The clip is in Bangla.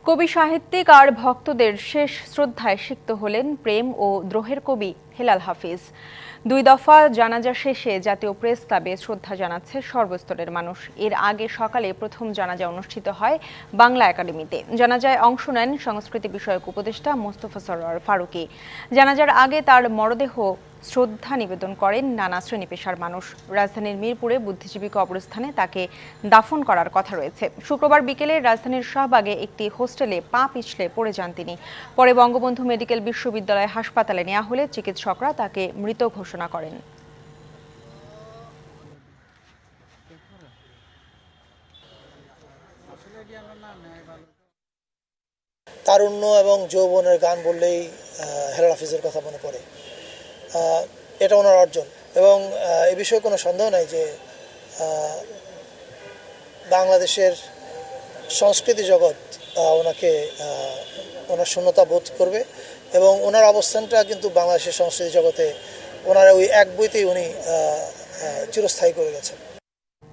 কবি সাহিত্যিক আর ভক্তদের শেষ শ্রদ্ধায় সিক্ত হলেন প্রেম ও দ্রোহের কবি হেলাল হাফিজ। 2 দফা জানাজা শেষে জাতীয় প্রেস ক্লাবে শ্রদ্ধা জানাচ্ছে সর্বস্তরের মানুষ। এর আগে সকালে প্রথম জানাজা অনুষ্ঠিত হয় বাংলা একাডেমিতে। জানাজায় অংশ নেন সংস্কৃতি বিষয়ক উপদেষ্টা মোস্তফা সরোয়ার ফারুকী। জানাজার আগে তার মরদেহ শ্রদ্ধা নিবেদন করেন নানা শ্রেণী পেশার মানুষ। রাজধানীর মিরপুরে বুদ্ধিজীবী কবরস্থানে তাকে দাফন করার কথা রয়েছে। শুক্রবার বিকেলে রাজধানীর শাহবাগে একটি হোস্টেলে পা পিছলে পড়ে যান তিনি। পরে বঙ্গবন্ধু মেডিকেল বিশ্ববিদ্যালয় হাসপাতালে নেওয়া হলে চিকিৎসকরা তাকে মৃত ঘোষণা করেন। তারুণ্য এবং যৌবনের গান বললেই হেলাল হাফিজের কথা মনে পড়ে। এটা ওনার অর্জন এবং এ বিষয়ে কোনো সন্দেহ নাই যে বাংলাদেশের সংস্কৃতি জগৎ ওনাকে ওনার শূন্যতা বোধ করবে এবং ওনার অবস্থানটা কিন্তু বাংলাদেশের সংস্কৃতি জগতে ওনার ওই এক বইতেই উনি চিরস্থায়ী করে গেছেন।